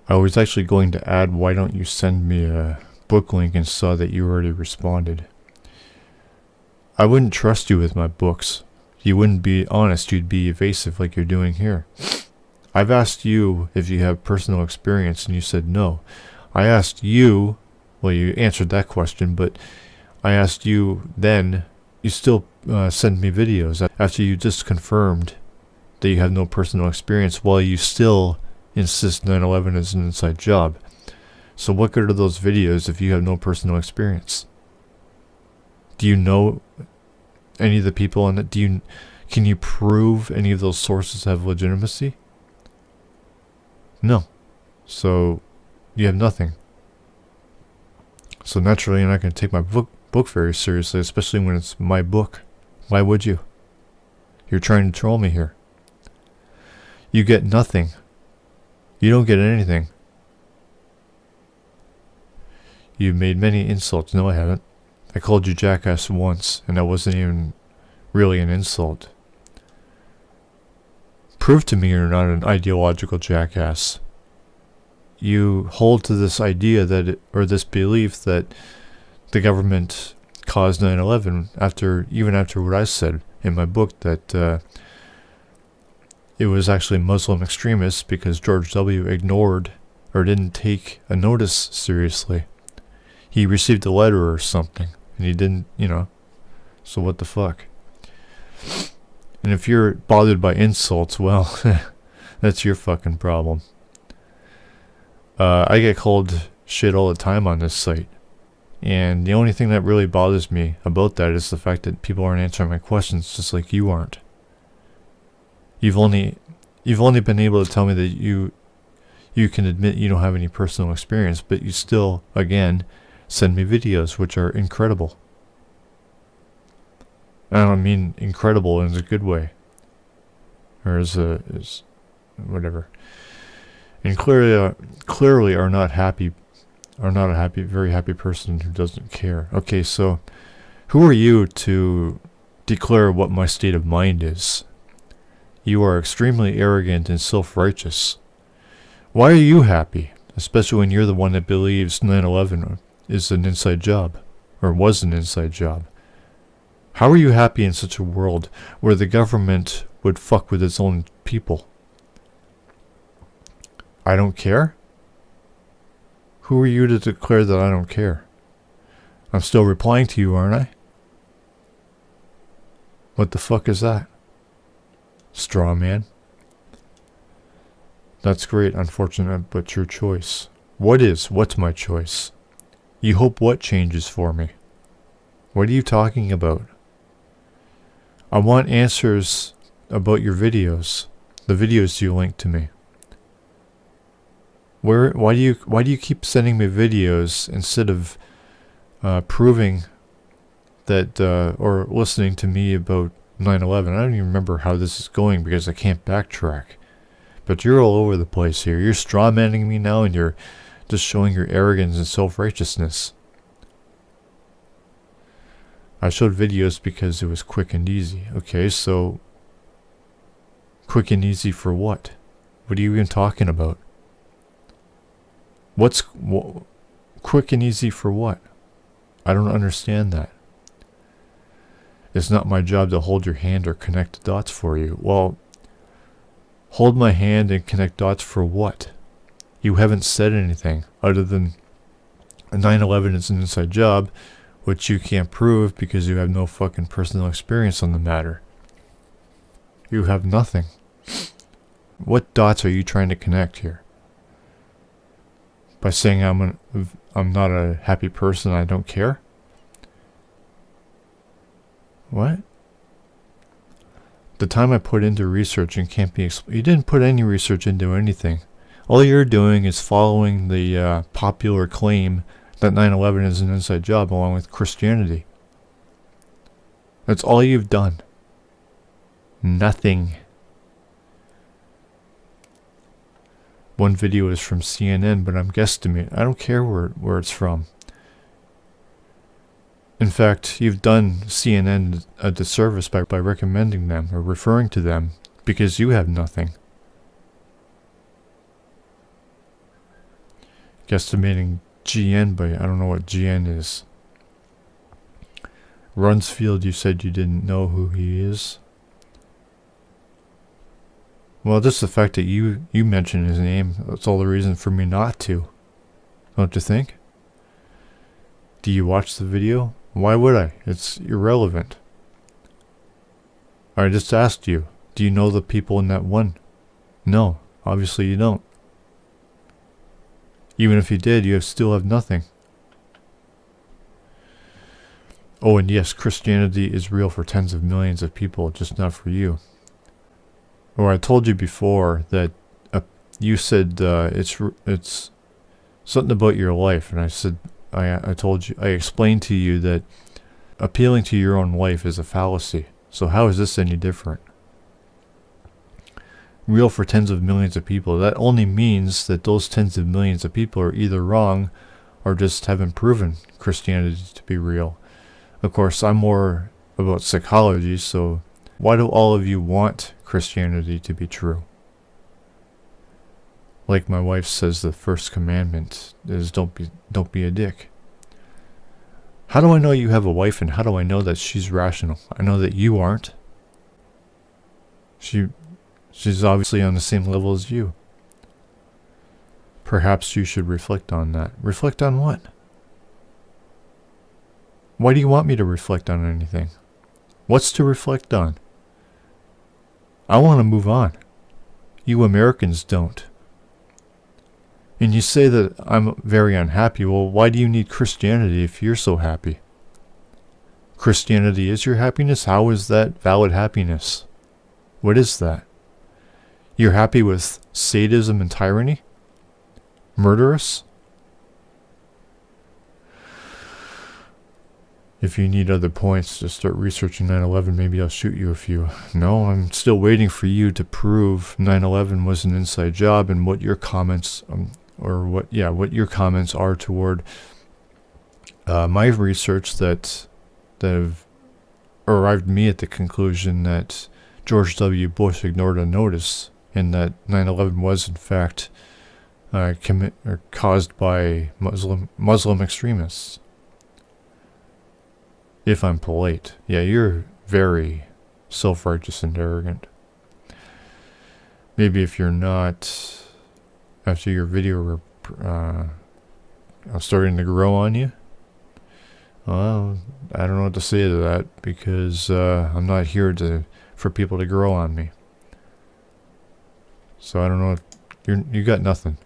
I was actually going to add, why don't you send me a book link, and saw that you already responded. I wouldn't trust you with my books. You wouldn't be honest, you'd be evasive like you're doing here. I've asked you if you have personal experience, and you said no. I asked you, well, you answered that question, but I asked you then, you still send me videos after you just confirmed that you have no personal experience, while you still insist 9/11 is an inside job. So what good are those videos if you have no personal experience? Do you know any of the people on it? Can you prove any of those sources have legitimacy? No. So you have nothing. So naturally you're not going to take my book very seriously, especially when it's my book. Why would you? You're trying to troll me here. You get nothing. You don't get anything. You've made many insults. No, I haven't. I called you jackass once, and that wasn't even really an insult. Prove to me you're not an ideological jackass. You hold to this idea or this belief that the government caused 9/11 even after what I said in my book, that it was actually Muslim extremists because George W. ignored or didn't take a notice seriously. He received a letter or something, and he didn't, so what the fuck? And if you're bothered by insults, well, that's your fucking problem. I get called shit all the time on this site, and the only thing that really bothers me about that is the fact that people aren't answering my questions, just like you aren't. You've only been able to tell me that you can admit you don't have any personal experience, but you still, again, send me videos which are incredible. I don't mean incredible in a good way, or as whatever. And clearly are not a very happy person who doesn't care. Okay, so who are you to declare what my state of mind is? You are extremely arrogant and self-righteous. Why are you happy, especially when you're the one that believes 9/11 is an inside job, or was an inside job? How are you happy in such a world where the government would fuck with its own people? I don't care? Who are you to declare that I don't care? I'm still replying to you, aren't I? What the fuck is that? Straw man. That's great, unfortunate, but your choice. What's my choice? You hope what changes for me? What are you talking about? I want answers about your videos. The videos you linked to me. Why do you keep sending me videos instead of proving that or listening to me about 9/11? I don't even remember how this is going because I can't backtrack. But you're all over the place here. You're strawmanning me now, and you're just showing your arrogance and self-righteousness. I showed videos because it was quick and easy. Okay, so quick and easy for what? What are you even talking about? Quick and easy for what? I don't understand that. It's not my job to hold your hand or connect the dots for you. Well, hold my hand and connect dots for what? You haven't said anything other than 9/11 is an inside job, which you can't prove because you have no fucking personal experience on the matter. You have nothing. What dots are you trying to connect here? By saying I'm not a happy person, I don't care? What? The time I put into researching can't be you didn't put any research into anything. All you're doing is following the popular claim that 9/11 is an inside job along with Christianity. That's all you've done. Nothing. One video is from CNN, but I'm guesstimating. I don't care where it's from. In fact, you've done CNN a disservice by recommending them or referring to them because you have nothing. guesstimating GN, but I don't know what GN is. Runsfield, you said you didn't know who he is. Well, just the fact that you mentioned his name, that's all the reason for me not to. Don't you think? Do you watch the video? Why would I? It's irrelevant. I just asked you, do you know the people in that one? No, obviously you don't. Even if you did, you still have nothing. Oh, and yes, Christianity is real for tens of millions of people, just not for you. Or I told you before that you said it's something about your life, and I said I told you, I explained to you that appealing to your own life is a fallacy. So how is this any different? Real for tens of millions of people. That only means that those tens of millions of people are either wrong or just haven't proven Christianity to be real. Of course, I'm more about psychology, so why do all of you want Christianity to be true? Like my wife says, the first commandment is don't be a dick. How do I know you have a wife, and how do I know that she's rational? I know that you aren't. She's obviously on the same level as you. Perhaps you should reflect on that. Reflect on what? Why do you want me to reflect on anything? What's to reflect on? I want to move on. You Americans don't. And you say that I'm very unhappy. Well, why do you need Christianity if you're so happy? Christianity is your happiness? How is that valid happiness? What is that? You're happy with sadism and tyranny? Murderous? If you need other points to start researching 9/11, maybe I'll shoot you a few. No, I'm still waiting for you to prove 9/11 was an inside job, and what your comments, what your comments are toward my research that have arrived me at the conclusion that George W. Bush ignored a notice, and that 9/11 was in fact caused by Muslim extremists. If I'm polite. Yeah, you're very self-righteous and arrogant. Maybe if you're not, after your video I'm starting to grow on you, well, I don't know what to say to that, because I'm not here for people to grow on me. So I don't know, you got nothing.